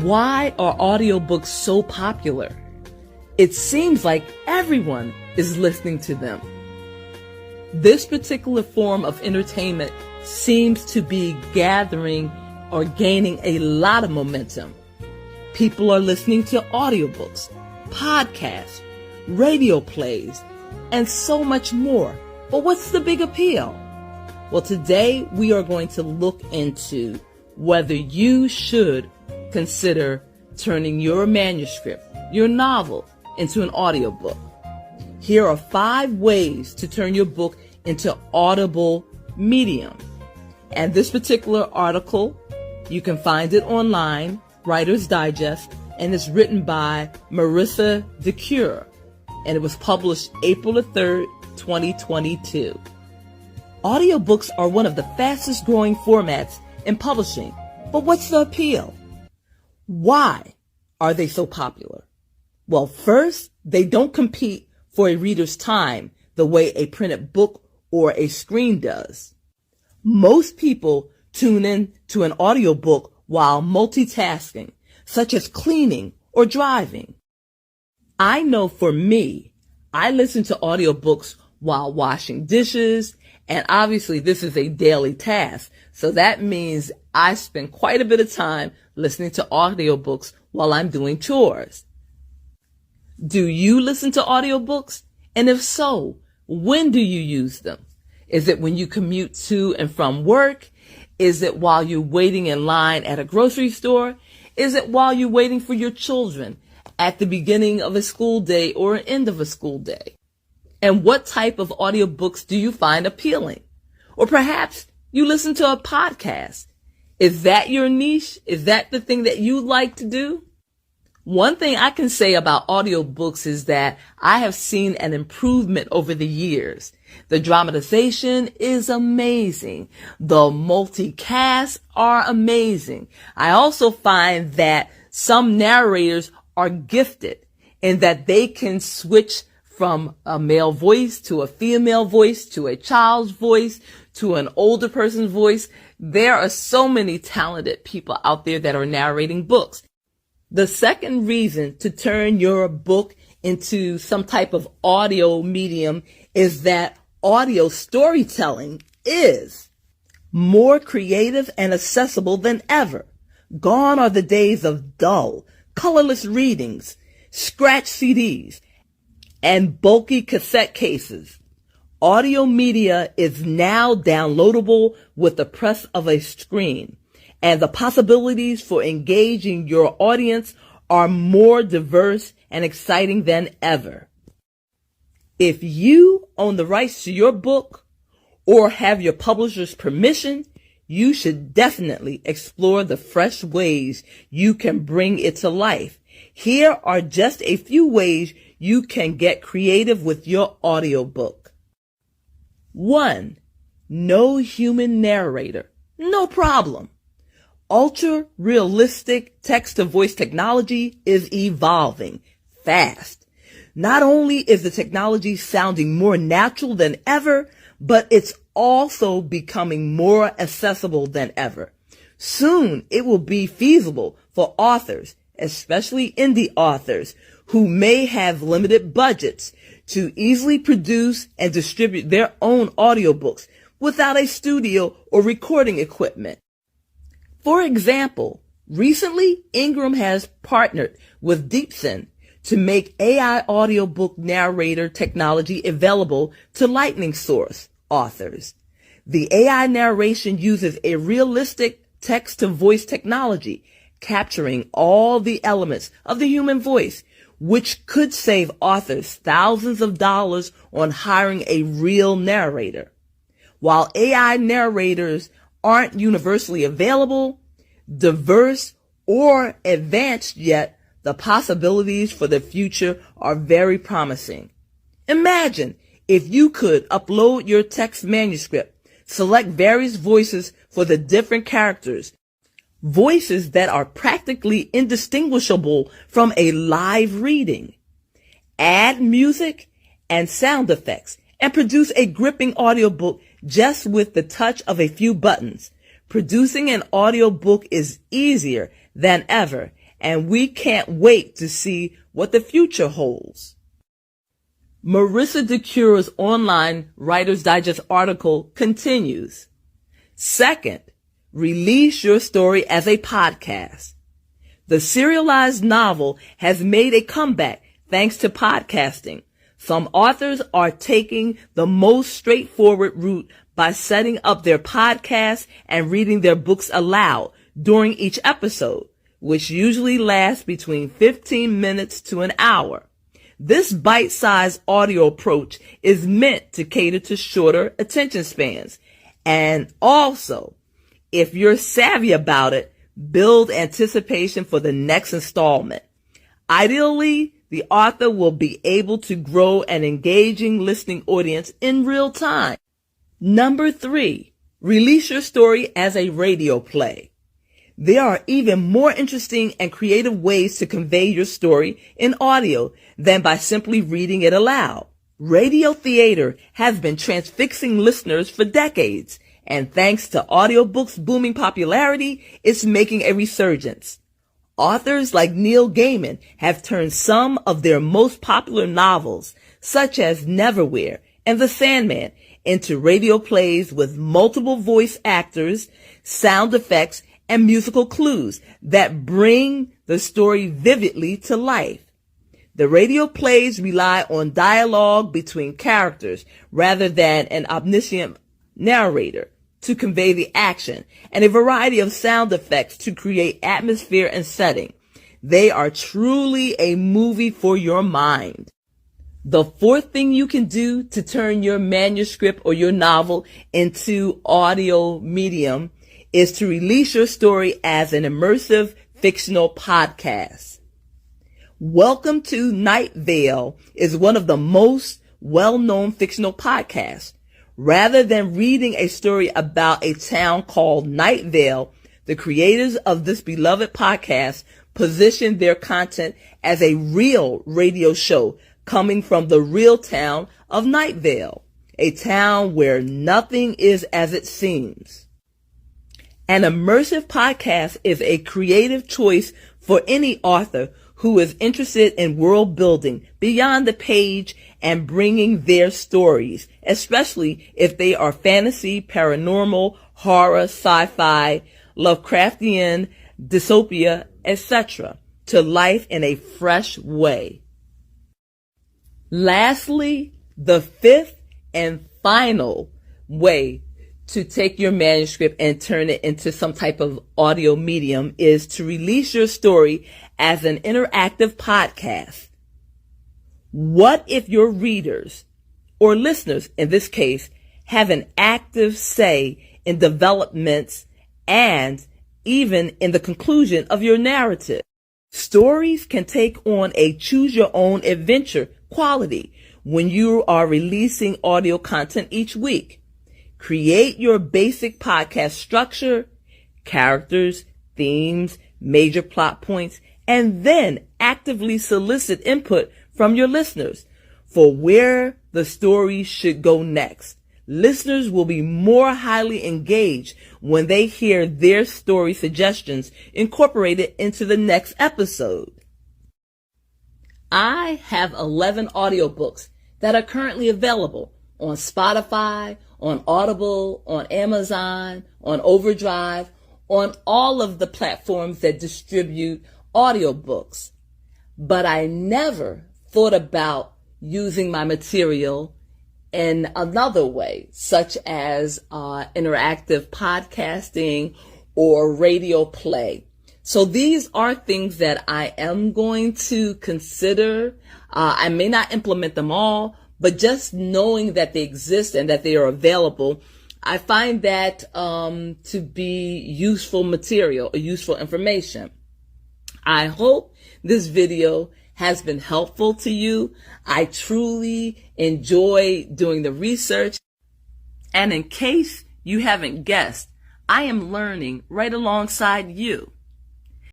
Why are audiobooks so popular? It seems like everyone is listening to them. This particular form of entertainment seems to be gathering or gaining a lot of momentum. People are listening to audiobooks, podcasts, radio plays, and so much more. But what's the big appeal? Well, today we are going to look into whether you should consider turning your manuscript, your novel, into an audiobook. Here are 5 ways to turn your book into audible medium. And this particular article, you can find it online, Writer's Digest, and it's written by Marissa DeCure, and it was published April the 3rd, 2022. Audiobooks are one of the fastest growing formats in publishing, but what's the appeal? Why are they so popular? Well, first, they don't compete for a reader's time the way a printed book or a screen does. Most people tune in to an audiobook while multitasking, such as cleaning or driving. I know for me, I listen to audiobooks while washing dishes, and obviously this is a daily task. So that means I spend quite a bit of time listening to audiobooks while I'm doing chores. Do you listen to audiobooks? And if so, when do you use them? Is it when you commute to and from work? Is it while you're waiting in line at a grocery store? Is it while you're waiting for your children at the beginning of a school day or end of a school day? And what type of audiobooks do you find appealing? Or perhaps you listen to a podcast. Is that your niche? Is that the thing that you like to do? One thing I can say about audiobooks is that I have seen an improvement over the years. The dramatization is amazing. The multicasts are amazing. I also find that some narrators are gifted in that they can switch from a male voice to a female voice to a child's voice to an older person's voice. There are so many talented people out there that are narrating books. The second reason to turn your book into some type of audio medium is that audio storytelling is more creative and accessible than ever. Gone are the days of dull, colorless readings, scratch CDs, and bulky cassette cases. Audio media is now downloadable with the press of a screen, and the possibilities for engaging your audience are more diverse and exciting than ever. If you own the rights to your book or have your publisher's permission, you should definitely explore the fresh ways you can bring it to life. Here are just a few ways you can get creative with your audiobook. 1. No human narrator. No problem. Ultra realistic text-to-voice technology is evolving fast. Not only is the technology sounding more natural than ever, but it's also becoming more accessible than ever. Soon it will be feasible for authors, especially indie authors, who may have limited budgets, to easily produce and distribute their own audiobooks without a studio or recording equipment. For example, recently Ingram has partnered with Deepsin to make AI audiobook narrator technology available to Lightning Source authors. The AI narration uses a realistic text-to-voice technology, capturing all the elements of the human voice, which could save authors thousands of dollars on hiring a real narrator. While AI narrators aren't universally available, diverse, or advanced yet, the possibilities for the future are very promising. Imagine if you could upload your text manuscript, select various voices for the different characters, voices that are practically indistinguishable from a live reading, add music and sound effects, and produce a gripping audiobook just with the touch of a few buttons. Producing an audiobook is easier than ever, and we can't wait to see what the future holds. Marissa DeCure's online Writer's Digest article continues. Second, release your story as a podcast. The serialized novel has made a comeback thanks to podcasting. Some authors are taking the most straightforward route by setting up their podcasts and reading their books aloud during each episode, which usually lasts between 15 minutes to an hour. This bite-sized audio approach is meant to cater to shorter attention spans. And also, if you're savvy about it, build anticipation for the next installment. Ideally, the author will be able to grow an engaging listening audience in real time. Number 3, release your story as a radio play. There are even more interesting and creative ways to convey your story in audio than by simply reading it aloud. Radio theater has been transfixing listeners for decades, and thanks to audiobooks' booming popularity, it's making a resurgence. Authors like Neil Gaiman have turned some of their most popular novels, such as Neverwhere and The Sandman, into radio plays with multiple voice actors, sound effects, and musical clues that bring the story vividly to life. The radio plays rely on dialogue between characters rather than an omniscient narrator to convey the action, and a variety of sound effects to create atmosphere and setting. They are truly a movie for your mind. The fourth thing you can do to turn your manuscript or your novel into audio medium is to release your story as an immersive fictional podcast. Welcome to Night Vale is one of the most well-known fictional podcasts. Rather than reading a story about a town called Night Vale, the creators of this beloved podcast position their content as a real radio show coming from the real town of Night Vale, a town where nothing is as it seems. An immersive podcast is a creative choice for any author who is interested in world building beyond the page and bringing their stories, especially if they are fantasy, paranormal, horror, sci-fi, Lovecraftian, dystopia, etc., to life in a fresh way. Lastly, the fifth and final way to take your manuscript and turn it into some type of audio medium is to release your story as an interactive podcast. What if your readers, or listeners in this case, have an active say in developments and even in the conclusion of your narrative? Stories can take on a choose-your-own-adventure quality when you are releasing audio content each week. Create your basic podcast structure, characters, themes, major plot points, and then actively solicit input from your listeners for where the story should go next. Listeners will be more highly engaged when they hear their story suggestions incorporated into the next episode. I have 11 audiobooks that are currently available on Spotify, on Audible, on Amazon, on Overdrive, on all of the platforms that distribute audiobooks. But I never thought about using my material in another way, such as interactive podcasting or radio play. So these are things that I am going to consider. I may not implement them all, but just knowing that they exist and that they are available, I find that to be useful material, useful information. I hope this video has been helpful to you. I truly enjoy doing the research. And in case you haven't guessed, I am learning right alongside you.